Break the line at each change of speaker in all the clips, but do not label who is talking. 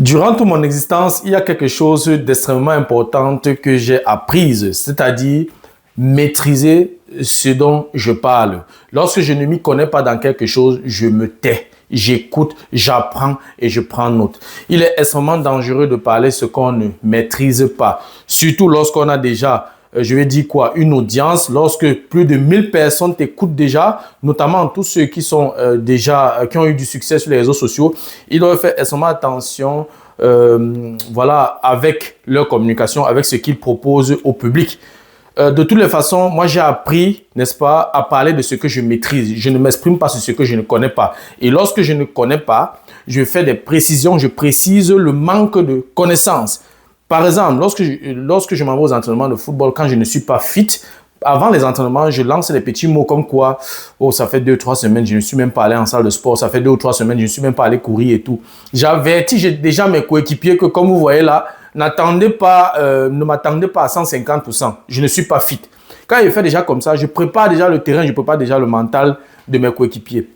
Durant toute mon existence, il y a quelque chose d'extrêmement important que j'ai appris, c'est-à-dire maîtriser ce dont je parle. Lorsque je ne m'y connais pas dans quelque chose, je me tais, j'écoute, j'apprends et je prends note. Il est extrêmement dangereux de parler ce qu'on ne maîtrise pas, surtout lorsqu'on a déjà je vais dire quoi, une audience, lorsque plus de 1000 personnes t'écoutent déjà, notamment tous ceux qui sont qui ont eu du succès sur les réseaux sociaux, ils doivent faire extrêmement attention, voilà, avec leur communication, avec ce qu'ils proposent au public. De toutes les façons, moi j'ai appris, n'est-ce pas, à parler de ce que je maîtrise. Je ne m'exprime pas sur ce que je ne connais pas. Et lorsque je ne connais pas, je fais des précisions, je précise le manque de connaissances. Par exemple, lorsque je m'envoie aux entraînements de football, quand je ne suis pas fit, avant les entraînements, je lance des petits mots comme quoi, oh, ça fait 2-3 semaines, je ne suis même pas allé en salle de sport, ça fait 2 ou 3 semaines, je ne suis même pas allé courir et tout. J'avertis déjà mes coéquipiers que, comme vous voyez là, ne m'attendez pas à 150%. Je ne suis pas fit. Quand je fais déjà comme ça, je prépare déjà le terrain, je prépare déjà le mental de mes coéquipiers.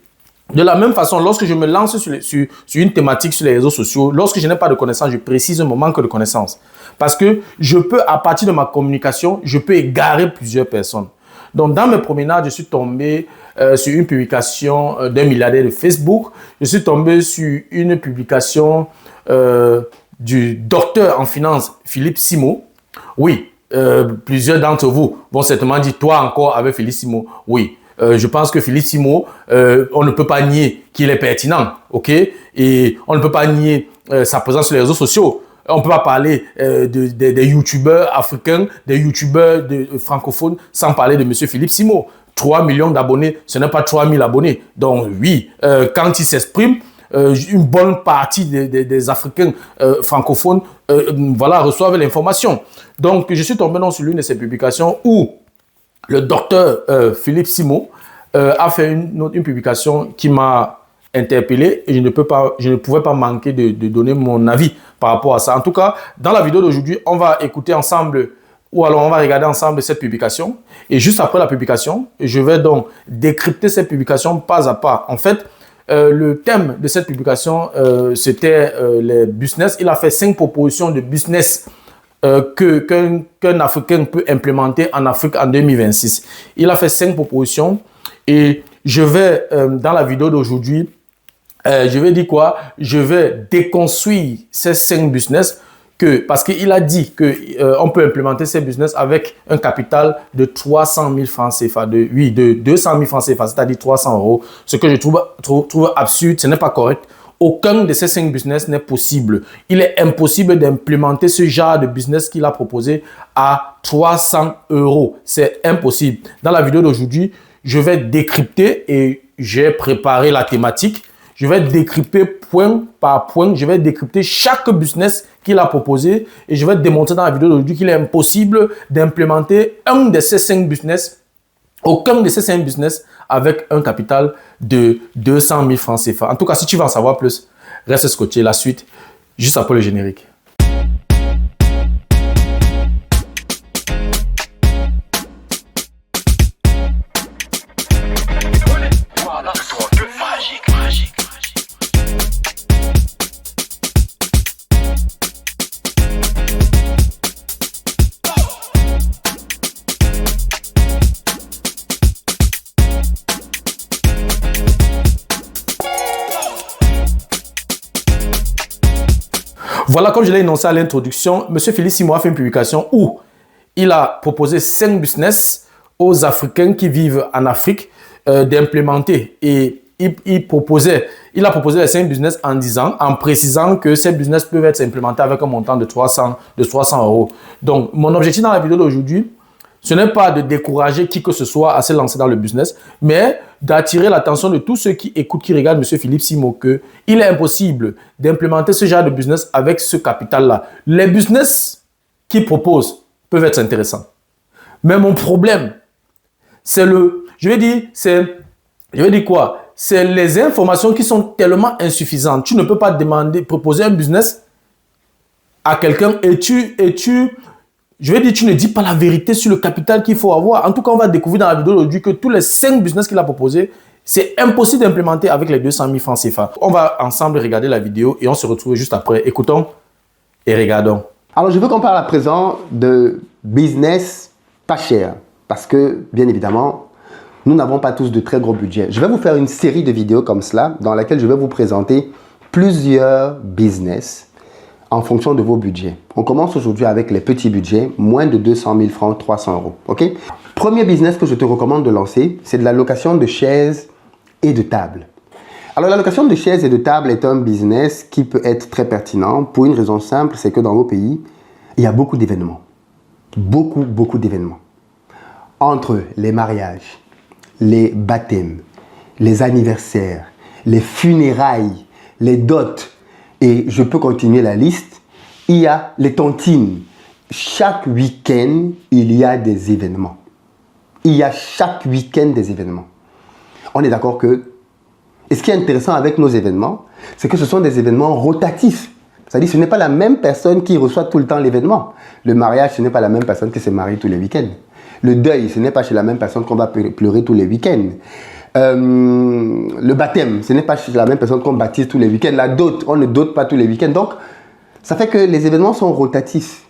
De la même façon, lorsque je me lance sur une thématique sur les réseaux sociaux, lorsque je n'ai pas de connaissances, je précise mon manque de connaissances. Parce que je peux, à partir de ma communication, je peux égarer plusieurs personnes. Donc, dans mes promenades, je suis tombé sur une publication d'un milliardaire de Facebook. Je suis tombé sur une publication du docteur en finance, Philippe Simo. Oui, plusieurs d'entre vous vont certainement dire, toi encore avec Philippe Simo. Oui. Je pense que Philippe Simo, on ne peut pas nier qu'il est pertinent, ok? Et on ne peut pas nier sa présence sur les réseaux sociaux. On ne peut pas parler des youtubeurs africains, des youtubeurs francophones, sans parler de M. Philippe Simo. 3 millions d'abonnés, ce n'est pas 3000 abonnés. Donc oui, quand il s'exprime, une bonne partie des Africains francophones voilà, reçoivent l'information. Donc je suis tombé sur l'une de ces publications où le docteur Philippe Simo a fait une publication qui m'a interpellé et je ne pouvais pas manquer de donner mon avis par rapport à ça. En tout cas, dans la vidéo d'aujourd'hui, on va écouter ensemble ou alors on va regarder ensemble cette publication. Et juste après la publication, je vais donc décrypter cette publication pas à pas. En fait, le thème de cette publication, c'était les business. Il a fait 5 propositions de business qu'un Africain peut implémenter en Afrique en 2026. Il a fait 5 propositions et je vais, dans la vidéo d'aujourd'hui, je vais dire quoi? Je vais déconstruire ces 5 business parce qu'il a dit qu'on peut implémenter ces business avec un capital de 300 000 francs CFA, de 200 000 francs CFA, c'est-à-dire 300 €. Ce que je trouve absurde, ce n'est pas correct. Aucun de ces 5 business n'est possible. Il est impossible d'implémenter ce genre de business qu'il a proposé à 300 €. C'est impossible. Dans la vidéo d'aujourd'hui, je vais décrypter et j'ai préparé la thématique. Je vais décrypter point par point. Je vais décrypter chaque business qu'il a proposé et je vais démontrer dans la vidéo d'aujourd'hui qu'il est impossible d'implémenter un de ces 5 business, aucun de ces 5 business avec un capital de 200 000 francs CFA. En tout cas, si tu veux en savoir plus, reste scotché. La suite, juste après le générique. Voilà, comme je l'ai énoncé à l'introduction, M. Philippe Simo a fait une publication où il a proposé 5 business aux Africains qui vivent en Afrique d'implémenter. Et il a proposé les 5 business en précisant que ces business peuvent être implémentés avec un montant de 300 €. Donc, mon objectif dans la vidéo d'aujourd'hui, ce n'est pas de décourager qui que ce soit à se lancer dans le business, mais d'attirer l'attention de tous ceux qui écoutent, qui regardent M. Philippe Simo, qu'il est impossible d'implémenter ce genre de business avec ce capital-là. Les business qu'il propose peuvent être intéressants. Mais mon problème, c'est c'est les informations qui sont tellement insuffisantes. Tu ne peux pas proposer un business à quelqu'un et tu ne dis pas la vérité sur le capital qu'il faut avoir. En tout cas, on va découvrir dans la vidéo d'aujourd'hui que tous les 5 business qu'il a proposés, C'est impossible d'implémenter avec les 200 000 francs CFA. On va ensemble regarder la vidéo et on se retrouve juste après. Écoutons et regardons.
Alors, je veux qu'on parle à présent de business pas cher. Parce que, bien évidemment, nous n'avons pas tous de très gros budgets. Je vais vous faire une série de vidéos comme cela dans laquelle je vais vous présenter plusieurs business en fonction de vos budgets. On commence aujourd'hui avec les petits budgets, moins de 200 000 francs, 300 euros. Ok? Premier business que je te recommande de lancer, c'est de la location de chaises et de tables. Alors, la location de chaises et de tables est un business qui peut être très pertinent pour une raison simple, c'est que dans nos pays, il y a beaucoup d'événements. Beaucoup d'événements. Entre les mariages, les baptêmes, les anniversaires, les funérailles, les dots, et je peux continuer la liste, il y a les tontines. Chaque week-end, il y a des événements. Il y a chaque week-end des événements. On est d'accord que... Et ce qui est intéressant avec nos événements, c'est que ce sont des événements rotatifs. C'est-à-dire que ce n'est pas la même personne qui reçoit tout le temps l'événement. Le mariage, ce n'est pas la même personne qui se marie tous les week-ends. Le deuil, ce n'est pas chez la même personne qu'on va pleurer tous les week-ends. Le baptême, ce n'est pas chez la même personne qu'on baptise tous les week-ends. La dot, on ne dote pas tous les week-ends. Donc, ça fait que les événements sont rotatifs.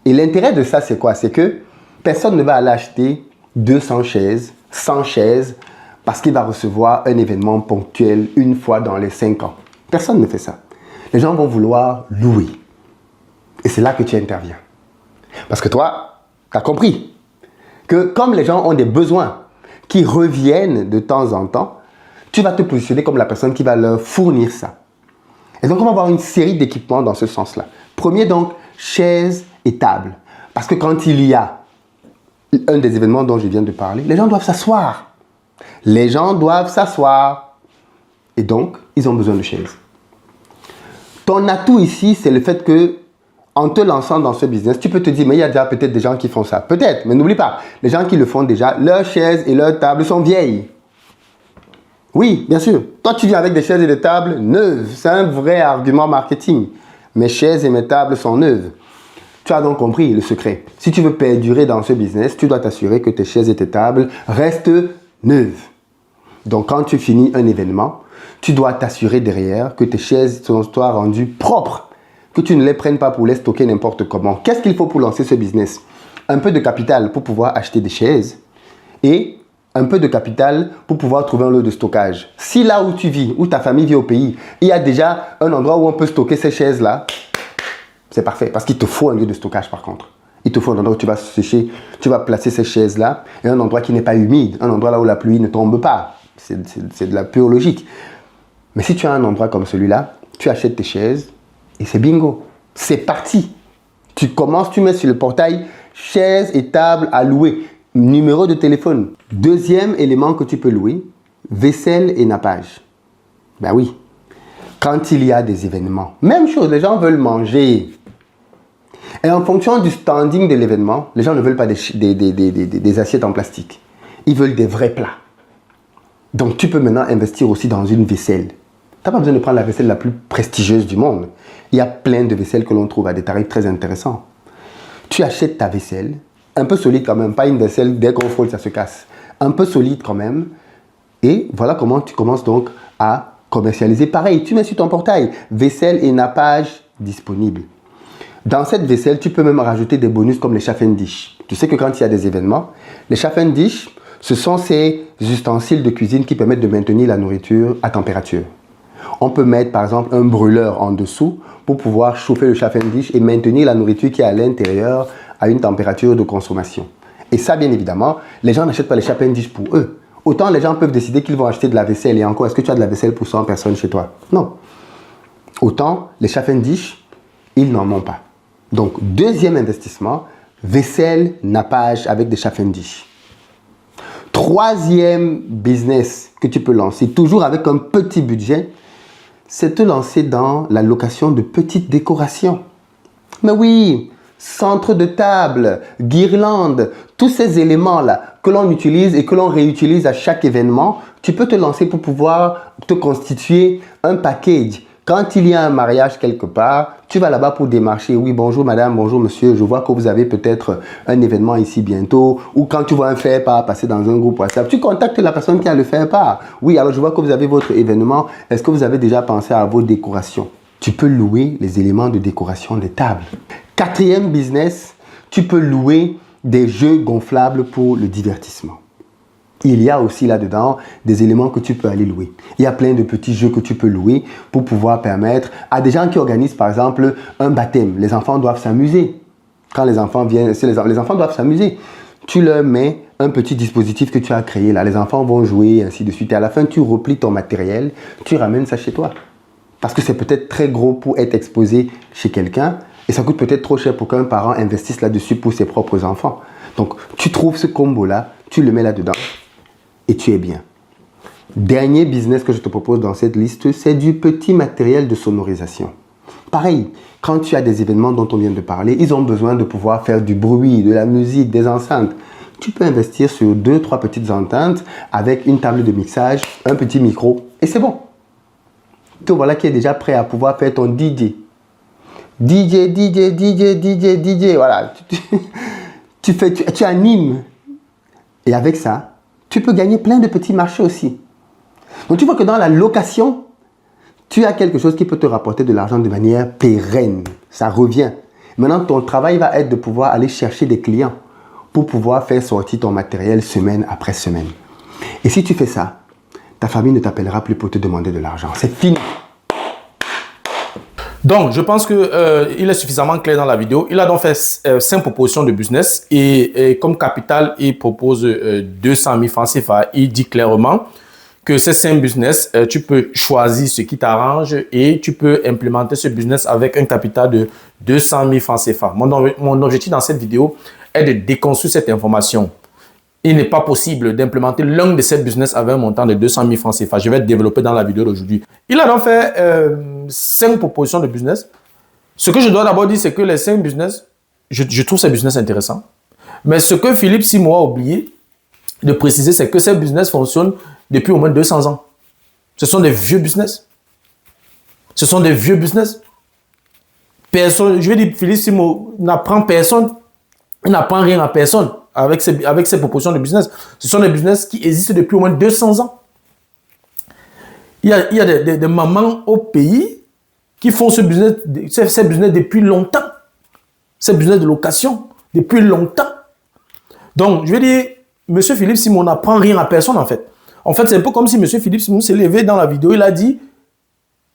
Et l'intérêt de ça, c'est quoi? C'est que personne ne va aller acheter 200 chaises, 100 chaises, parce qu'il va recevoir un événement ponctuel une fois dans les 5 ans. Personne ne fait ça. Les gens vont vouloir louer. Et c'est là que tu interviens. Parce que toi, tu as compris que comme les gens ont des besoins qui reviennent de temps en temps, tu vas te positionner comme la personne qui va leur fournir ça. Et donc, on va avoir une série d'équipements dans ce sens-là. Premier, donc, chaises et tables. Parce que quand il y a un des événements dont je viens de parler, les gens doivent s'asseoir. Les gens doivent s'asseoir. Et donc, ils ont besoin de chaises. Ton atout ici, c'est le fait que en te lançant dans ce business, tu peux te dire, mais il y a déjà peut-être des gens qui font ça. Peut-être, mais n'oublie pas, les gens qui le font déjà, leurs chaises et leurs tables sont vieilles. Oui, bien sûr. Toi, tu viens avec des chaises et des tables neuves. C'est un vrai argument marketing. Mes chaises et mes tables sont neuves. Tu as donc compris le secret. Si tu veux perdurer dans ce business, tu dois t'assurer que tes chaises et tes tables restent neuves. Donc, quand tu finis un événement, tu dois t'assurer derrière que tes chaises soient rendues propres. Que tu ne les prennes pas pour les stocker n'importe comment. Qu'est-ce qu'il faut pour lancer ce business? Un peu de capital pour pouvoir acheter des chaises et un peu de capital pour pouvoir trouver un lieu de stockage. Si là où tu vis, où ta famille vit au pays, il y a déjà un endroit où on peut stocker ces chaises-là, c'est parfait. Parce qu'il te faut un lieu de stockage par contre. Il te faut un endroit où tu vas sécher, tu vas placer ces chaises-là et un endroit qui n'est pas humide, un endroit là où la pluie ne tombe pas. C'est de la pure logique. Mais si tu as un endroit comme celui-là, tu achètes tes chaises, et c'est bingo, c'est parti. Tu commences, tu mets sur le portail chaises et tables à louer, numéro de téléphone. Deuxième élément que tu peux louer, vaisselle et nappage. Ben oui, quand il y a des événements, même chose, les gens veulent manger. Et en fonction du standing de l'événement, les gens ne veulent pas des assiettes en plastique. Ils veulent des vrais plats. Donc tu peux maintenant investir aussi dans une vaisselle. Tu n'as pas besoin de prendre la vaisselle la plus prestigieuse du monde. Il y a plein de vaisselles que l'on trouve à des tarifs très intéressants. Tu achètes ta vaisselle, un peu solide quand même, pas une vaisselle, dès qu'on frôle, ça se casse. Un peu solide quand même. Et voilà comment tu commences donc à commercialiser. Pareil, tu mets sur ton portail, vaisselle et nappage disponibles. Dans cette vaisselle, tu peux même rajouter des bonus comme les chafing dish. Tu sais que quand il y a des événements, les chafing dish, ce sont ces ustensiles de cuisine qui permettent de maintenir la nourriture à température. On peut mettre par exemple un brûleur en dessous pour pouvoir chauffer le chafing dish et maintenir la nourriture qui est à l'intérieur à une température de consommation. Et ça, bien évidemment, les gens n'achètent pas les chafing dish pour eux. Autant les gens peuvent décider qu'ils vont acheter de la vaisselle. Et encore, est-ce que tu as de la vaisselle pour 100 personnes chez toi? Non. Autant les chafing dish, ils n'en ont pas. Donc, deuxième investissement, vaisselle, nappage avec des chafing dish. Troisième business que tu peux lancer, toujours avec un petit budget, c'est te lancer dans la location de petites décorations. Mais oui, centre de table, guirlande, tous ces éléments-là que l'on utilise et que l'on réutilise à chaque événement, tu peux te lancer pour pouvoir te constituer un package Quand il y a un mariage quelque part, tu vas là-bas pour démarcher. Oui, bonjour madame, bonjour monsieur, je vois que vous avez peut-être un événement ici bientôt. Ou quand tu vois un faire-part passer dans un groupe WhatsApp, tu contactes la personne qui a le faire-part. Oui, alors je vois que vous avez votre événement. Est-ce que vous avez déjà pensé à vos décorations? Tu peux louer les éléments de décoration des tables. Quatrième business, tu peux louer des jeux gonflables pour le divertissement. Il y a aussi là-dedans des éléments que tu peux aller louer. Il y a plein de petits jeux que tu peux louer pour pouvoir permettre à des gens qui organisent par exemple un baptême. Les enfants doivent s'amuser. Quand les enfants viennent, les enfants doivent s'amuser. Tu leur mets un petit dispositif que tu as créé là. Les enfants vont jouer, ainsi de suite. Et à la fin, tu replies ton matériel, tu ramènes ça chez toi. Parce que c'est peut-être très gros pour être exposé chez quelqu'un et ça coûte peut-être trop cher pour qu'un parent investisse là-dessus pour ses propres enfants. Donc, tu trouves ce combo-là, tu le mets là-dedans. Et tu es bien. Dernier business que je te propose dans cette liste, c'est du petit matériel de sonorisation. Pareil, quand tu as des événements dont on vient de parler, ils ont besoin de pouvoir faire du bruit, de la musique, des enceintes. Tu peux investir sur 2-3 petites enceintes avec une table de mixage, un petit micro et c'est bon. Te voilà qui est déjà prêt à pouvoir faire ton DJ. DJ, voilà. Tu animes. Et avec ça, tu peux gagner plein de petits marchés aussi. Donc tu vois que dans la location, tu as quelque chose qui peut te rapporter de l'argent de manière pérenne. Ça revient. Maintenant, ton travail va être de pouvoir aller chercher des clients pour pouvoir faire sortir ton matériel semaine après semaine. Et si tu fais ça, ta famille ne t'appellera plus pour te demander de l'argent. C'est fini.
Donc, je pense qu'il est suffisamment clair dans la vidéo. Il a donc fait 5 propositions de business et comme capital, il propose 200 000 francs CFA. Il dit clairement que ces 5 business, tu peux choisir ce qui t'arrange et tu peux implémenter ce business avec un capital de 200 000 francs CFA. Mon objectif dans cette vidéo est de déconstruire cette information. Il n'est pas possible d'implémenter l'un de ces business avec un montant de 200 000 francs CFA. Je vais développer dans la vidéo d'aujourd'hui. Il a donc fait 5 propositions de business. Ce que je dois d'abord dire, c'est que les 5 business, je trouve ces business intéressants. Mais ce que Philippe Simo a oublié de préciser, c'est que ces business fonctionnent depuis au moins 200 ans. Ce sont des vieux business. Ce sont des vieux business. Personne, je vais dire, Philippe Simo n'apprend personne. Il n'apprend rien à personne avec ces propositions de business. Ce sont des business qui existent depuis au moins 200 ans. Il y a des mamans au pays qui font ces business depuis longtemps. Ces business de location depuis longtemps. Donc, je vais dire, M. Philippe Simon n'apprend rien à personne en fait. En fait, c'est un peu comme si M. Philippe Simon s'est levé dans la vidéo, il a dit,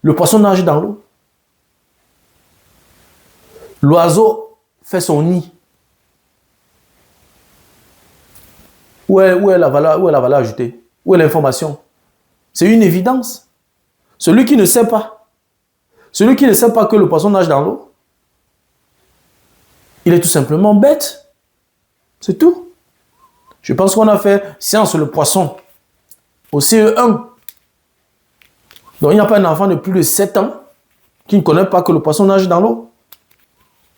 le poisson nage dans l'eau. L'oiseau fait son nid. Où est la valeur ajoutée? Où est l'information? C'est une évidence. Celui qui ne sait pas que le poisson nage dans l'eau, il est tout simplement bête. C'est tout. Je pense qu'on a fait science sur le poisson au CE1. Donc il n'y a pas un enfant de plus de 7 ans qui ne connaît pas que le poisson nage dans l'eau.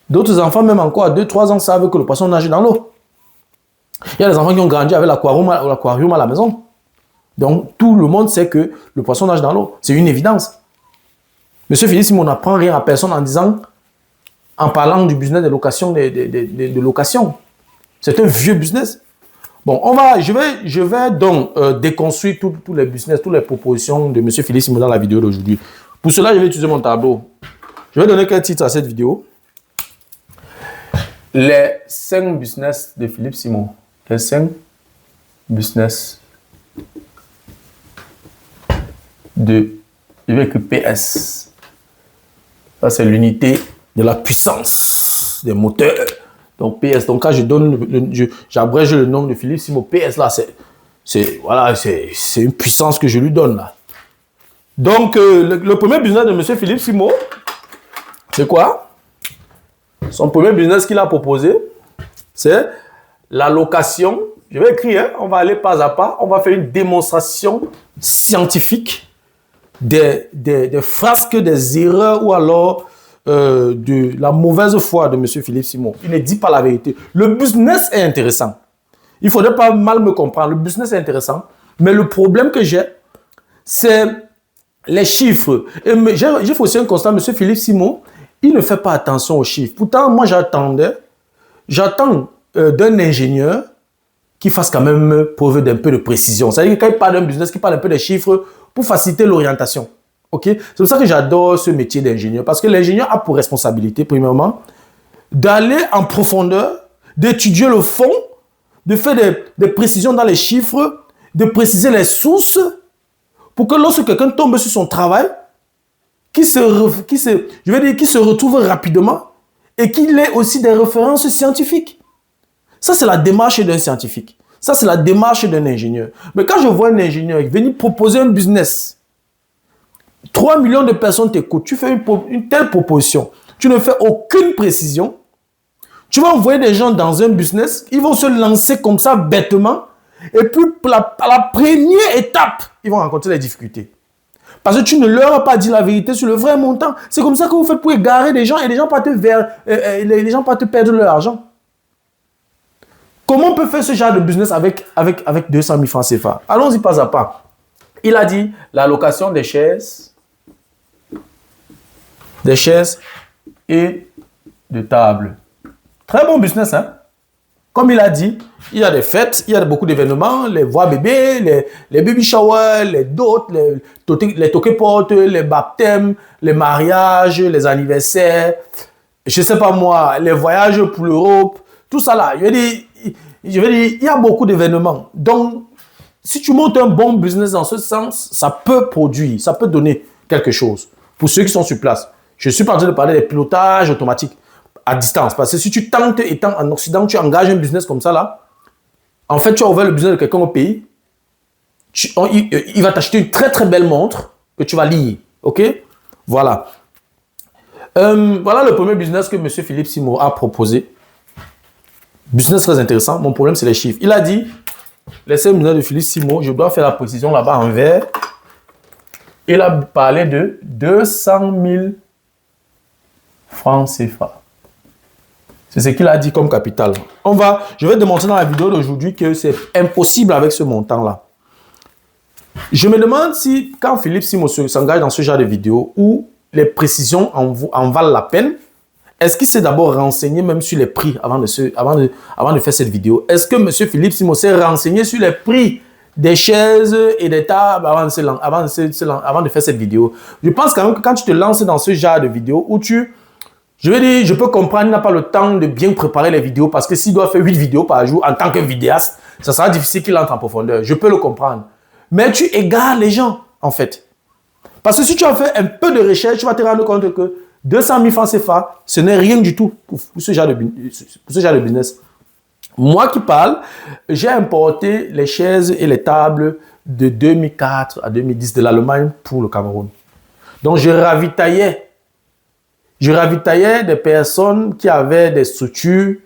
D'autres enfants, même encore à 2-3 ans, savent que le poisson nage dans l'eau. Il y a des enfants qui ont grandi avec l'aquarium à la maison. Donc, tout le monde sait que le poisson nage dans l'eau. C'est une évidence. Monsieur Philippe Simon n'apprend rien à personne en parlant du business de location, de location. C'est un vieux business. Bon, je vais donc déconstruire tous les business, toutes les propositions de monsieur Philippe Simon dans la vidéo d'aujourd'hui. Pour cela, je vais utiliser mon tableau. Je vais donner quel titre à cette vidéo? Les 5 business de Philippe Simon. Les 5 business de, je vais écrire PS. Ça, c'est l'unité de la puissance des moteurs. Donc, PS. Donc, quand je donne, j'abrège le nom de Philippe Simon. PS, là, c'est une puissance que je lui donne, là. Donc, le premier business de M. Philippe Simon, c'est quoi? Son premier business qu'il a proposé, c'est la location. Je vais écrire, hein, on va aller pas à pas. On va faire une démonstration scientifique des frasques, des erreurs ou alors de la mauvaise foi de M. Philippe Simon. Il ne dit pas la vérité. Le business est intéressant. Il ne faudrait pas mal me comprendre. Le business est intéressant. Mais le problème que j'ai, c'est les chiffres. J'ai fait aussi un constat, M. Philippe Simon, il ne fait pas attention aux chiffres. Pourtant, moi, j'attends d'un ingénieur qui fasse quand même preuve d'un peu de précision. C'est-à-dire que quand il parle d'un business, qu'il parle un peu des chiffres pour faciliter l'orientation. Okay? C'est pour ça que j'adore ce métier d'ingénieur. Parce que l'ingénieur a pour responsabilité, premièrement, d'aller en profondeur, d'étudier le fond, de faire des précisions dans les chiffres, de préciser les sources, pour que lorsque quelqu'un tombe sur son travail, qu'il se retrouve rapidement et qu'il ait aussi des références scientifiques. Ça, c'est la démarche d'un scientifique. Ça, c'est la démarche d'un ingénieur. Mais quand je vois un ingénieur venir proposer un business, 3 millions de personnes t'écoutent, tu fais une telle proposition, tu ne fais aucune précision, tu vas envoyer des gens dans un business, ils vont se lancer comme ça bêtement, et puis à la première étape, ils vont rencontrer des difficultés. Parce que tu ne leur as pas dit la vérité sur le vrai montant. C'est comme ça que vous faites pour égarer les gens et les gens partent te perdre leur argent. Comment on peut faire ce genre de business avec 200 000 francs CFA? Allons-y pas à pas. Il a dit la location des chaises et de tables. Très bon business, hein? Comme il a dit, il y a des fêtes, il y a beaucoup d'événements, les voix bébés, les baby showers, les dots, les toqueportes, les baptêmes, les mariages, les anniversaires, je ne sais pas moi, les voyages pour l'Europe, tout ça là. Je veux dire, il y a beaucoup d'événements. Donc, si tu montes un bon business dans ce sens, ça peut produire, ça peut donner quelque chose pour ceux qui sont sur place. Je suis pas en train de parler des pilotages automatiques à distance. Parce que si tu tentes, étant en Occident, tu engages un business comme ça là, en fait, tu as ouvert le business de quelqu'un au pays, il va t'acheter une très très belle montre que tu vas lier. OK? Voilà. Voilà le premier business que M. Philippe Simon a proposé. Business très intéressant. Mon problème, c'est les chiffres. Il a dit, laissez le business de Philippe Simon, je dois faire la précision là-bas en vert. Il a parlé de 200 000 francs CFA. C'est ce qu'il a dit comme capital. Je vais démontrer dans la vidéo d'aujourd'hui que c'est impossible avec ce montant-là. Je me demande si, quand Philippe Simon s'engage dans ce genre de vidéo où les précisions en valent la peine, est-ce qu'il s'est d'abord renseigné même sur les prix avant de faire cette vidéo? Est-ce que M. Philippe Simon s'est renseigné sur les prix des chaises et des tables avant de faire cette vidéo? Je pense quand même que quand tu te lances dans ce genre de vidéo où je veux dire, je peux comprendre, il n'a pas le temps de bien préparer les vidéos parce que s'il doit faire 8 vidéos par jour en tant que vidéaste, ça sera difficile qu'il entre en profondeur. Je peux le comprendre. Mais tu égares les gens, en fait. Parce que si tu as fait un peu de recherche, tu vas te rendre compte que 200 000 francs CFA, ce n'est rien du tout pour ce genre de business. Moi qui parle, j'ai importé les chaises et les tables de 2004 à 2010 de l'Allemagne pour le Cameroun. Donc, je ravitaillais des personnes qui avaient des structures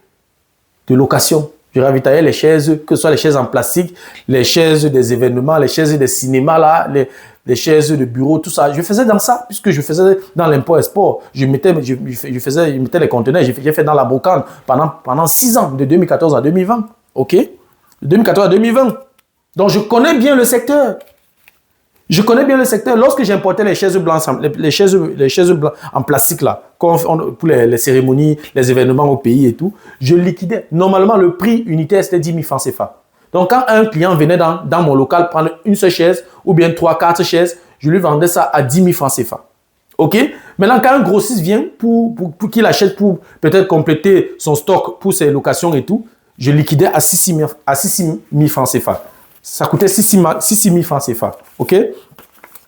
de location. Je ravitaillais les chaises, que ce soit les chaises en plastique, les chaises des événements, les chaises des cinémas, là, les chaises de bureau, tout ça. Je faisais dans ça, puisque je faisais dans l'import-export. Je mettais les conteneurs, j'ai fait dans la brocante pendant 6 ans, de 2014 à 2020. OK? De 2014 à 2020. Donc, je connais bien le secteur. Lorsque j'importais les chaises blanches, les chaises blanches en plastique là, pour les cérémonies, les événements au pays et tout, je liquidais. Normalement, le prix unitaire, c'était 10 000 francs CFA. Donc, quand un client venait dans mon local prendre une seule chaise ou bien 3-4 chaises, je lui vendais ça à 10 000 francs CFA. OK? Maintenant, quand un grossiste vient pour qu'il achète pour peut-être compléter son stock pour ses locations et tout, je liquidais à 6 000 francs CFA. Ça coûtait 6 000 francs CFA. OK?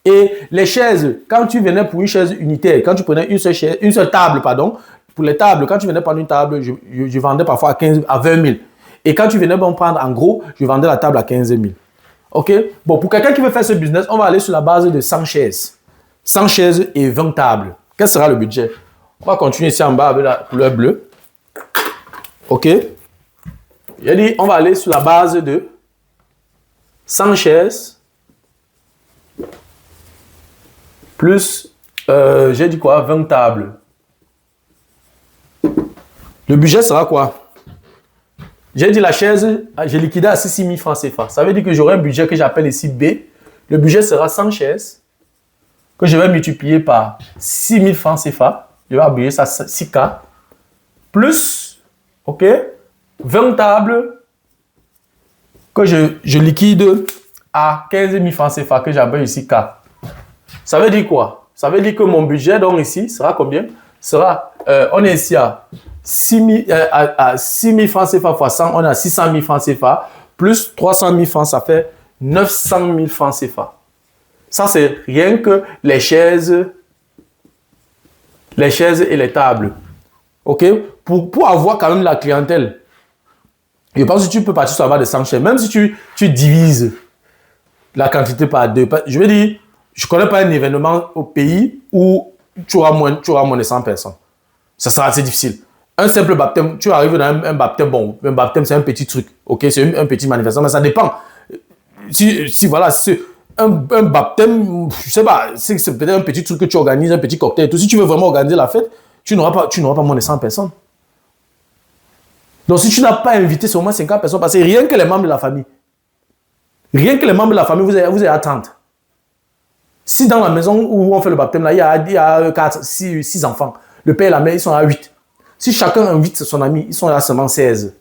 Et les chaises, quand tu venais pour une chaise unitaire, quand tu prenais une seule table, pardon, pour les tables, quand tu venais prendre une table, je vendais parfois à 20 000. Et quand tu venais prendre en gros, je vendais la table à 15 000. OK? Bon, pour quelqu'un qui veut faire ce business, on va aller sur la base de 100 chaises. 100 chaises et 20 tables. Quel sera le budget? On va continuer ici en bas avec la couleur bleue. OK? J'ai dit, on va aller sur la base de 100 chaises plus, j'ai dit quoi? 20 tables. Le budget sera quoi? J'ai dit la chaise, j'ai liquidé à 6 000 francs CFA. Ça veut dire que j'aurai un budget que j'appelle ici B. Le budget sera 100 chaises que je vais multiplier par 6 000 francs CFA. Je vais appuyer ça 6K. Plus, ok, 20 tables que je liquide à 15 000 francs CFA que j'appelle ici K. Ça veut dire quoi? Ça veut dire que mon budget, donc ici, sera combien? Sera, on est ici à 6 000 francs CFA fois 100, on est à 600 000 francs CFA, plus 300 000 francs, ça fait 900 000 francs CFA. Ça, c'est rien que les chaises et les tables. OK? Pour avoir quand même la clientèle. Je pense que tu peux partir sur la base de 100 chaises. Même si tu divises la quantité par 2. Je veux dire, je ne connais pas un événement au pays où tu auras moins de 100 personnes. Ça sera assez difficile. Un simple baptême, tu arrives dans un baptême, bon, un baptême c'est un petit truc, ok, c'est un petit manifestation, mais ça dépend. Si voilà, c'est un baptême, je sais pas, c'est peut-être un petit truc que tu organises, un petit cocktail et tout. Si tu veux vraiment organiser la fête, tu n'auras pas moins de 100 personnes. Donc si tu n'as pas invité sur au moins 50 personnes, parce que rien que les membres de la famille, vous allez attendre. Si dans la maison où on fait le baptême, là, il y a 6 enfants, le père et la mère, ils sont à 8. Si chacun invite son ami, ils sont là seulement 16.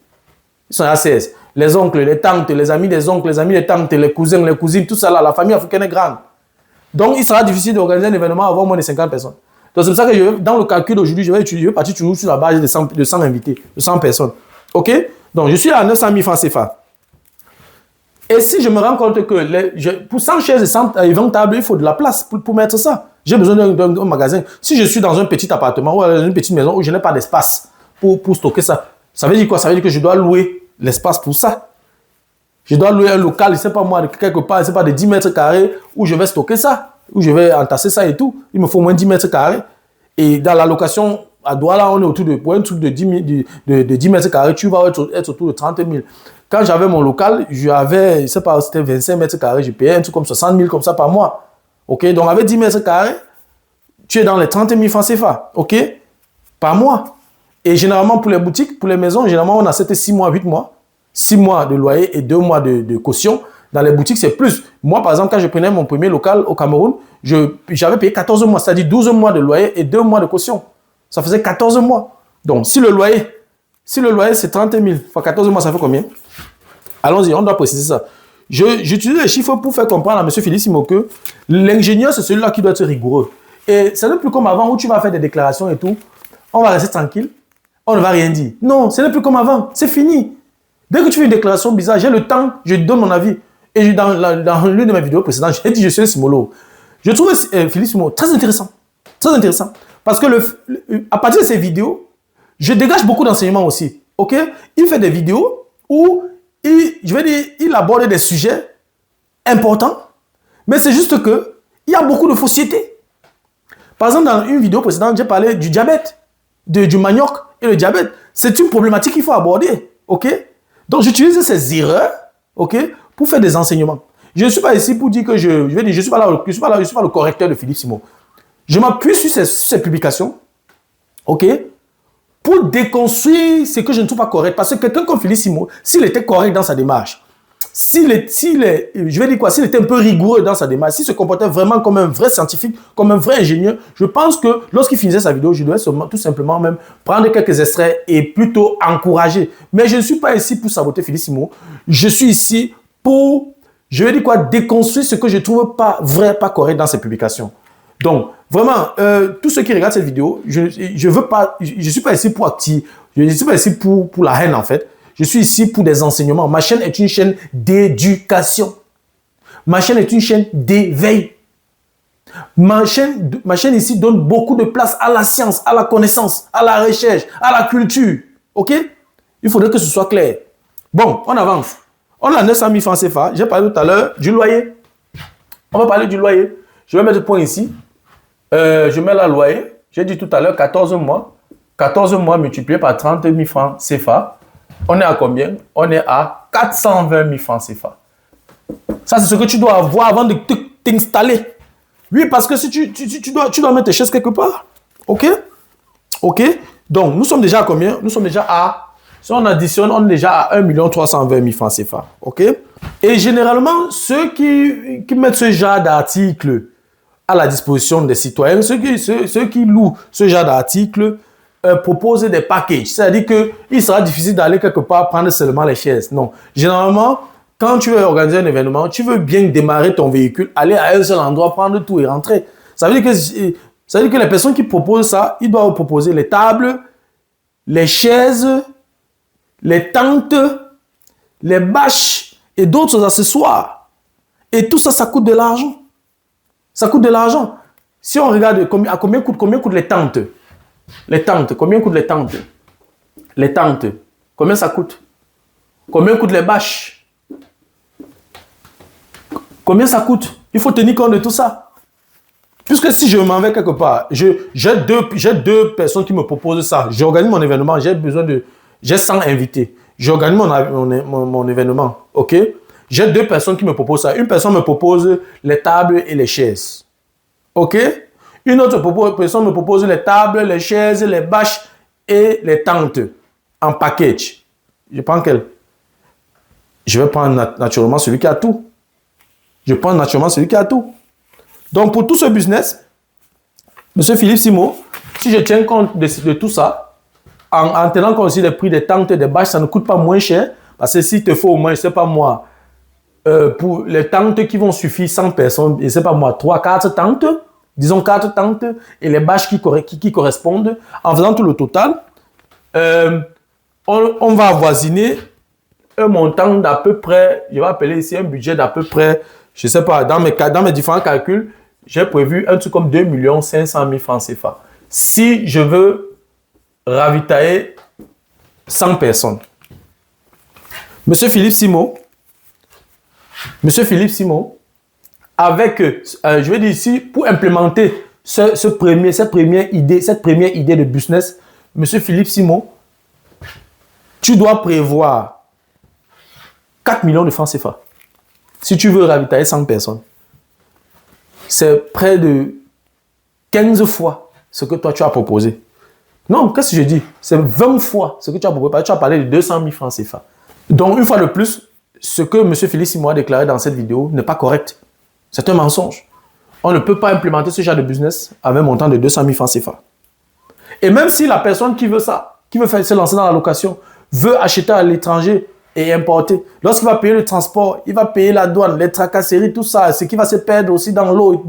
Ils sont là 16. Les oncles, les tantes, les amis des oncles, les amis des tantes, les cousins, les cousines, tout ça là, la famille africaine est grande. Donc, il sera difficile d'organiser un événement avoir moins de 50 personnes. Donc, c'est pour ça que dans le calcul d'aujourd'hui, je vais partir toujours sur la base de 100 invités, de 100 personnes. OK? Donc, je suis à 900 000 francs CFA. Et si je me rends compte que pour 100 chaises et 20 tables, il faut de la place pour mettre ça. J'ai besoin d'un magasin. Si je suis dans un petit appartement ou dans une petite maison où je n'ai pas d'espace pour stocker ça, ça veut dire quoi? Ça veut dire que je dois louer l'espace pour ça. Je dois louer un local, je ne sais pas moi, quelque part, je ne sais pas, de 10 mètres carrés où je vais stocker ça, où je vais entasser ça et tout. Il me faut au moins 10 mètres carrés. Et dans la location à Douala, on est autour de, pour un truc de 10 mètres carrés, tu vas être autour de 30 000. Quand j'avais mon local, j'avais, je ne sais pas, c'était 25 mètres carrés, je payais un truc comme 60 000 comme ça par mois. OK? Donc avec 10 mètres carrés, tu es dans les 30 000 francs CFA. OK? Par mois. Et généralement, pour les boutiques, pour les maisons, généralement, on a 6 mois, 8 mois. 6 mois de loyer et 2 mois de caution. Dans les boutiques, c'est plus. Moi, par exemple, quand je prenais mon premier local au Cameroun, j'avais payé 14 mois, c'est-à-dire 12 mois de loyer et 2 mois de caution. Ça faisait 14 mois. Donc, si le loyer c'est 30 000 fois 14 mois, ça fait combien? Allons-y, on doit préciser ça. J'utilise les chiffres pour faire comprendre à M. Felicimo que l'ingénieur, c'est celui-là qui doit être rigoureux. Et ce n'est plus comme avant où tu vas faire des déclarations et tout. On va rester tranquille. On ne va rien dire. Non, ce n'est plus comme avant. C'est fini. Dès que tu fais une déclaration bizarre, j'ai le temps, je donne mon avis. Et dans l'une de mes vidéos précédentes, j'ai dit je suis un simolo. Je trouve Felicimo très intéressant. Très intéressant. Parce que à partir de ces vidéos, je dégage beaucoup d'enseignements aussi. OK? Il fait des vidéos où il aborde des sujets importants, mais c'est juste que il y a beaucoup de fausseté. Par exemple, dans une vidéo précédente, j'ai parlé du diabète, du manioc et le diabète. C'est une problématique qu'il faut aborder. OK? Donc, j'utilise ces erreurs, OK, pour faire des enseignements. Je ne suis pas ici pour dire que je suis pas le correcteur de Felicimo. Je m'appuie sur ces publications, OK, pour déconstruire ce que je ne trouve pas correct. Parce que quelqu'un comme Felicimo, s'il était correct dans sa démarche, s'il était un peu rigoureux dans sa démarche, s'il se comportait vraiment comme un vrai scientifique, comme un vrai ingénieur, je pense que lorsqu'il finissait sa vidéo, je devais tout simplement même prendre quelques extraits et plutôt encourager. Mais je ne suis pas ici pour saboter Felicimo. Je suis ici pour, déconstruire ce que je ne trouve pas vrai, pas correct dans ses publications. Donc, vraiment, tous ceux qui regardent cette vidéo, je ne suis pas ici pour activer, je ne suis pas ici pour la haine en fait. Je suis ici pour des enseignements. Ma chaîne est une chaîne d'éducation. Ma chaîne est une chaîne d'éveil. Ma chaîne ici donne beaucoup de place à la science, à la connaissance, à la recherche, à la culture. OK? Il faudrait que ce soit clair. Bon, on avance. On a 900 000 francs CFA. J'ai parlé tout à l'heure du loyer. On va parler du loyer. Je vais mettre le point ici. Je mets le loyer. J'ai dit tout à l'heure 14 mois. 14 mois multiplié par 30 000 francs CFA. On est à combien? On est à 420 000 francs CFA. Ça, c'est ce que tu dois avoir avant de t'installer. Oui, parce que si tu dois mettre tes chaises quelque part. OK? OK? Donc, nous sommes déjà à combien? Nous sommes déjà à... Si on additionne, on est déjà à 1 320 000 francs CFA. OK? Et généralement, ceux qui mettent ce genre d'article à la disposition des citoyens. Ceux qui louent ce genre d'articles proposent des packages. C'est-à-dire qu'il sera difficile d'aller quelque part prendre seulement les chaises. Non. Généralement, quand tu veux organiser un événement, tu veux bien démarrer ton véhicule, aller à un seul endroit, prendre tout et rentrer. Ça veut dire que les personnes qui proposent ça, ils doivent proposer les tables, les chaises, les tentes, les bâches et d'autres accessoires. Et tout ça, ça coûte de l'argent. Ça coûte de l'argent. Si on regarde combien coûtent les tentes. Les tentes, combien coûtent les tentes? Les tentes, combien ça coûte? Combien coûtent les bâches? Combien ça coûte? Il faut tenir compte de tout ça. Puisque si je m'en vais quelque part, j'ai deux personnes qui me proposent ça. J'organise mon événement, j'ai 100 invités. J'organise mon événement, ok? J'ai deux personnes qui me proposent ça. Une personne me propose les tables et les chaises, ok? Une autre personne me propose les tables, les chaises, les bâches et les tentes en package. Je prends quel? Je vais prendre naturellement celui qui a tout. Je prends naturellement celui qui a tout. Donc, pour tout ce business, M. Philippe Simo, si je tiens compte de tout ça, en tenant compte aussi des prix des tentes et des bâches, ça ne coûte pas moins cher. Parce que s'il te faut au moins, je ne sais pas moi, pour les tentes qui vont suffire 100 personnes, je ne sais pas moi, 3-4 tentes, disons 4 tentes, et les bâches qui correspondent, en faisant tout le total, on va avoisiner un montant d'à peu près, je vais appeler ici un budget d'à peu près, je ne sais pas, dans mes différents calculs, j'ai prévu un truc comme 2 500 000 francs CFA. Si je veux ravitailler 100 personnes. Monsieur Philippe Simo, avec, je vais dire ici, pour implémenter cette première idée de business, Monsieur Philippe Simo, tu dois prévoir 4 millions de francs CFA. Si tu veux ravitailler 100 personnes, c'est près de 15 fois ce que toi tu as proposé. Non, qu'est-ce que je dis? C'est 20 fois ce que tu as proposé. Tu as parlé de 200 000 francs CFA. Donc, une fois de plus, ce que M. Philippe Simo a déclaré dans cette vidéo n'est pas correct. C'est un mensonge. On ne peut pas implémenter ce genre de business avec un montant de 200 000 francs CFA. Et même si la personne qui veut ça, qui veut se lancer dans la location, veut acheter à l'étranger et importer, lorsqu'il va payer le transport, il va payer la douane, les tracasseries, tout ça, ce qui va se perdre aussi dans l'eau,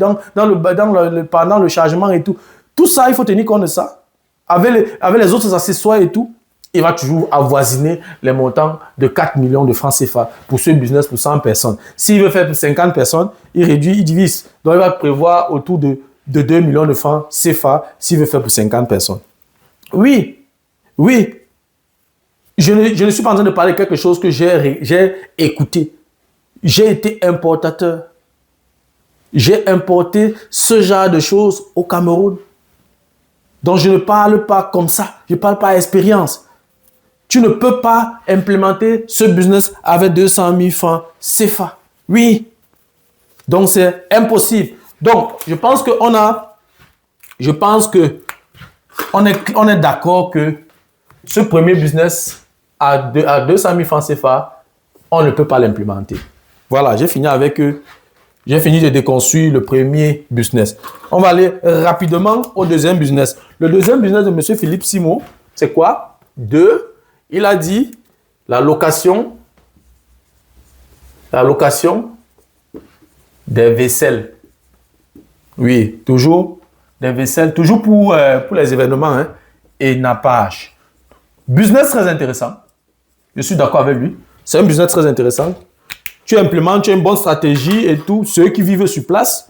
pendant le chargement et tout. Tout ça, il faut tenir compte de ça. Avec les autres accessoires et tout, il va toujours avoisiner les montants de 4 millions de francs CFA pour ce business pour 100 personnes. S'il veut faire pour 50 personnes, il réduit, il divise. Donc, il va prévoir autour de 2 millions de francs CFA s'il veut faire pour 50 personnes. Oui. Je ne suis pas en train de parler de quelque chose que j'ai écouté. J'ai été importateur. J'ai importé ce genre de choses au Cameroun. Donc, je ne parle pas comme ça. Je ne parle pas à expérience. Tu ne peux pas implémenter ce business avec 200 000 francs CFA. Oui. Donc, c'est impossible. Donc, je pense qu'on est d'accord que ce premier business à 200 000 francs CFA, on ne peut pas l'implémenter. Voilà, j'ai fini avec eux. J'ai fini de déconstruire le premier business. On va aller rapidement au deuxième business. Le deuxième business de M. Philippe Simo, c'est quoi? Il a dit la location des vaisselles. Oui, toujours des vaisselles, toujours pour les événements, hein, et nappage. Business très intéressant. Je suis d'accord avec lui. C'est un business très intéressant. Tu implémentes, tu as une bonne stratégie et tout. Ceux qui vivent sur place,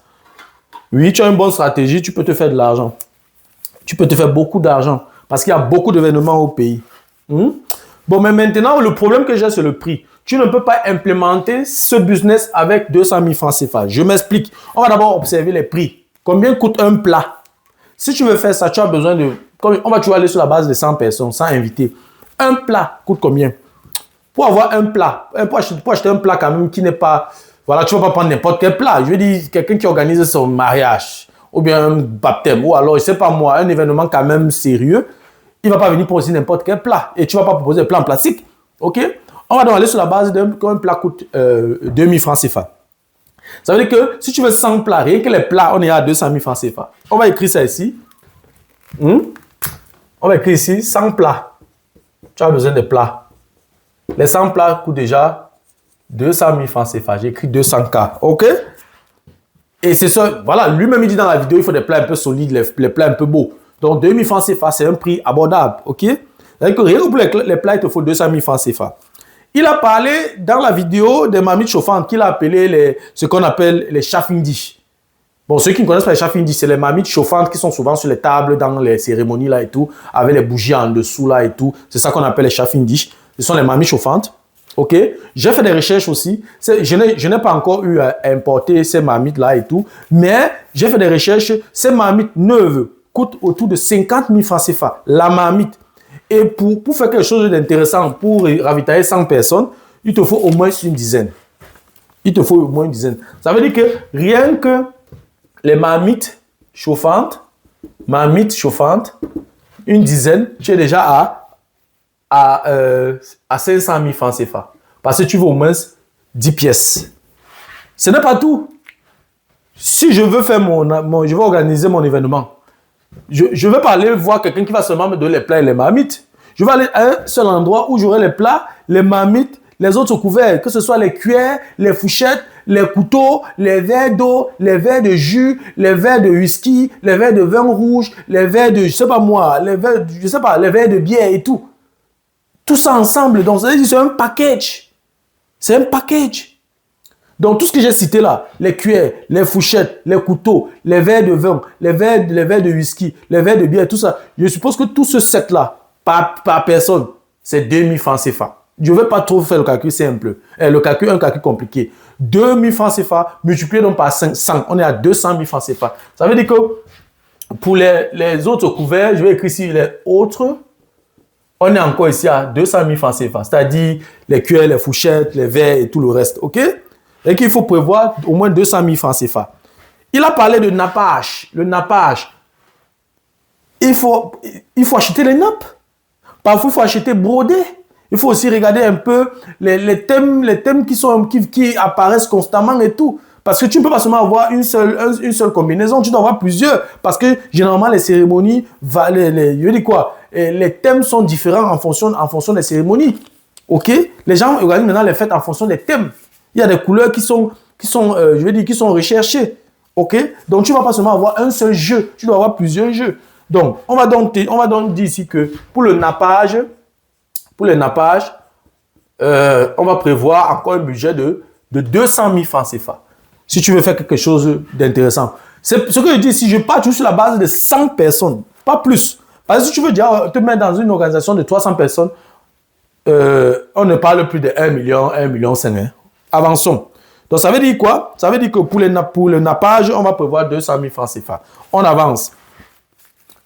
oui, tu as une bonne stratégie, tu peux te faire de l'argent. Tu peux te faire beaucoup d'argent parce qu'il y a beaucoup d'événements au pays. Bon, mais maintenant, le problème que j'ai, c'est le prix. Tu ne peux pas implémenter ce business avec 200 000 francs CFA. Je m'explique. On va d'abord observer les prix. Combien coûte un plat? Si tu veux faire ça, tu as besoin de... On va toujours aller sur la base de 100 personnes, 100 invités. Un plat coûte combien? Pour avoir un plat, pour acheter un plat quand même qui n'est pas... Voilà, tu ne vas pas prendre n'importe quel plat. Je veux dire, quelqu'un qui organise son mariage, ou bien un baptême, ou alors, je ne sais pas moi, un événement quand même sérieux, il ne va pas venir proposer n'importe quel plat. Et tu ne vas pas proposer un plat en plastique. OK? On va donc aller sur la base d'un plat coûte 2000 francs CFA. Ça veut dire que si tu veux 100 plats, rien que les plats, on est à 200 000 francs CFA. On va écrire ça ici. On va écrire ici 100 plats. Tu as besoin de plats. Les 100 plats coûtent déjà 200 000 francs CFA. J'ai écrit 200K. OK? Et c'est ça. Voilà, lui-même il dit dans la vidéo, il faut des plats un peu solides, les plats un peu beaux. Donc 2 000 francs CFA, c'est un prix abordable. OK? C'est-à-dire que rien que pour les plats, il te faut 200 000 francs CFA. Il a parlé dans la vidéo des marmites chauffantes qu'il a appelé ce qu'on appelle les chafing dish. Bon, ceux qui ne connaissent pas les chafing dish, c'est les marmites chauffantes qui sont souvent sur les tables dans les cérémonies là et tout, avec les bougies en dessous là et tout. C'est ça qu'on appelle les chafing dish. Ce sont les marmites chauffantes. OK? J'ai fait des recherches aussi. Je n'ai pas encore eu à importer ces marmites là et tout, mais j'ai fait des recherches. Ces marmites neuves coûtent autour de 50 000 francs CFA. La marmite. Et pour faire quelque chose d'intéressant, pour ravitailler 100 personnes, il te faut au moins une dizaine. Il te faut au moins une dizaine. Ça veut dire que rien que les marmites chauffantes, une dizaine, tu es déjà à 500 000 francs CFA. Parce que tu veux au moins 10 pièces. Ce n'est pas tout. Si je veux faire je veux organiser mon événement, je ne vais pas aller voir quelqu'un qui va seulement me donner les plats et les marmites. Je vais aller à un seul endroit où j'aurai les plats, les marmites, les autres couverts, que ce soit les cuillères, les fourchettes, les couteaux, les verres d'eau, les verres de jus, les verres de whisky, les verres de vin rouge, les verres de, je sais pas moi, les verres de bière et tout. Tout ça ensemble, donc c'est un package. C'est un package. Donc, tout ce que j'ai cité là, les cuillères, les fourchettes, les couteaux, les verres de vin, les verres de whisky, les verres de bière, tout ça, je suppose que tout ce set-là, par personne, c'est 2000 francs CFA. Je ne vais pas trop faire le calcul simple. Un calcul compliqué. 2000 francs CFA multiplié donc par 500, on est à 200 000 francs CFA. Ça veut dire que pour les autres couverts, je vais écrire ici les autres, on est encore ici à 200 000 francs CFA. C'est-à-dire les cuillères, les fourchettes, les verres et tout le reste. OK? Et qu'il faut prévoir au moins 200 000 francs CFA. Il a parlé de nappage. Le nappage. Il faut acheter les nappes. Parfois, il faut acheter brodé. Il faut aussi regarder un peu les thèmes qui apparaissent constamment et tout. Parce que tu ne peux pas seulement avoir une seule combinaison, tu dois avoir plusieurs. Parce que généralement, les cérémonies, je dis quoi? Les thèmes sont différents en fonction des cérémonies. OK? Les gens organisent maintenant les fêtes en fonction des thèmes. Il y a des couleurs qui sont recherchées. OK? Donc, tu ne vas pas seulement avoir un seul jeu, tu dois avoir plusieurs jeux. Donc, on va donc dire ici que pour le nappage, on va prévoir encore un budget de 200 000 francs CFA. Si tu veux faire quelque chose d'intéressant. C'est ce que je dis ici, je pars toujours sur la base de 100 personnes, pas plus. Parce que si tu veux déjà te mettre dans une organisation de 300 personnes, on ne parle plus de 1 million, 1,5 million. Avançons. Donc, ça veut dire quoi? Ça veut dire que pour le nappage, on va prévoir 200 000 francs CFA. On avance.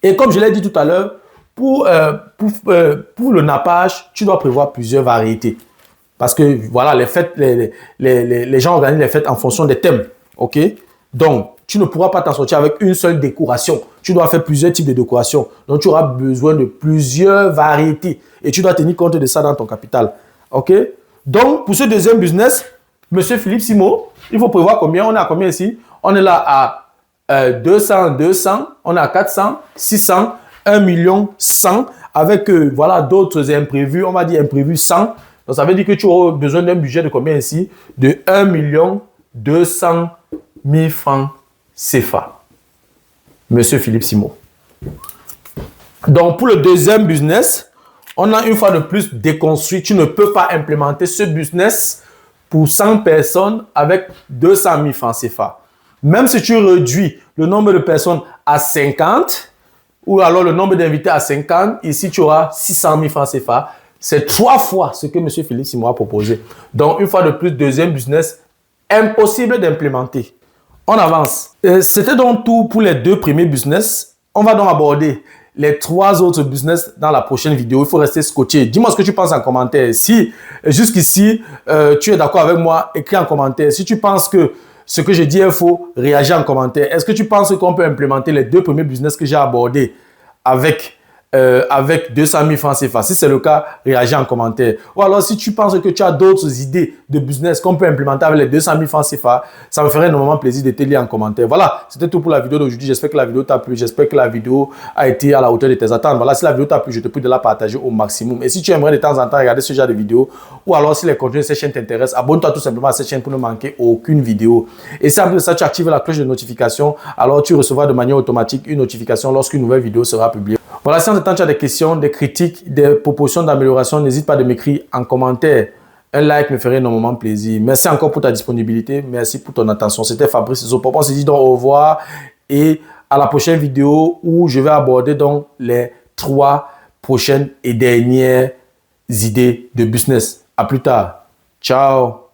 Et comme je l'ai dit tout à l'heure, pour le nappage, tu dois prévoir plusieurs variétés. Parce que, voilà, les fêtes, les gens organisent les fêtes en fonction des thèmes. OK? Donc, tu ne pourras pas t'en sortir avec une seule décoration. Tu dois faire plusieurs types de décorations. Donc, tu auras besoin de plusieurs variétés. Et tu dois tenir compte de ça dans ton capital. OK? Donc, pour ce deuxième business, Monsieur Philippe Simo, il faut prévoir combien? On est à combien ici? On est là à 200, on est à 400, 600, 1 million 100 avec voilà, d'autres imprévus. On va dire imprévus 100. Donc, ça veut dire que tu auras besoin d'un budget de combien ici? De 1 200 000 francs CFA. Monsieur Philippe Simo. Donc, pour le deuxième business, on a une fois de plus déconstruit. Tu ne peux pas implémenter ce business pour 100 personnes avec 200 000 francs CFA. Même si tu réduis le nombre de personnes à 50, ou alors le nombre d'invités à 50, ici tu auras 600 000 francs CFA. C'est 3 fois ce que M. Philippe Simo a proposé. Donc, une fois de plus, deuxième business, impossible d'implémenter. On avance. C'était donc tout pour les 2 premiers business. On va donc aborder les 3 autres business dans la prochaine vidéo. Il faut rester scotché. Dis-moi ce que tu penses en commentaire. Si jusqu'ici, tu es d'accord avec moi, écris en commentaire. Si tu penses que ce que je dis est faux, réagis en commentaire. Est-ce que tu penses qu'on peut implémenter les 2 premiers business que j'ai abordés avec avec 200 000 francs CFA. Si c'est le cas, réagis en commentaire. Ou alors, si tu penses que tu as d'autres idées de business qu'on peut implémenter avec les 200 000 francs CFA, ça me ferait énormément plaisir de te lire en commentaire. Voilà, c'était tout pour la vidéo d'aujourd'hui. J'espère que la vidéo t'a plu. J'espère que la vidéo a été à la hauteur de tes attentes. Voilà, si la vidéo t'a plu, je te prie de la partager au maximum. Et si tu aimerais de temps en temps regarder ce genre de vidéos, ou alors si les contenus de cette chaîne t'intéressent, abonne-toi tout simplement à cette chaîne pour ne manquer aucune vidéo. Et si après ça, tu actives la cloche de notification, alors tu recevras de manière automatique une notification lorsqu'une nouvelle vidéo sera publiée. Voilà, si en temps tu as des questions, des critiques, des propositions d'amélioration, n'hésite pas de m'écrire en commentaire. Un like me ferait énormément plaisir. Merci encore pour ta disponibilité. Merci pour ton attention. C'était Fabrice Zopop. On se dit donc au revoir et à la prochaine vidéo où je vais aborder donc les 3 prochaines et dernières idées de business. À plus tard. Ciao.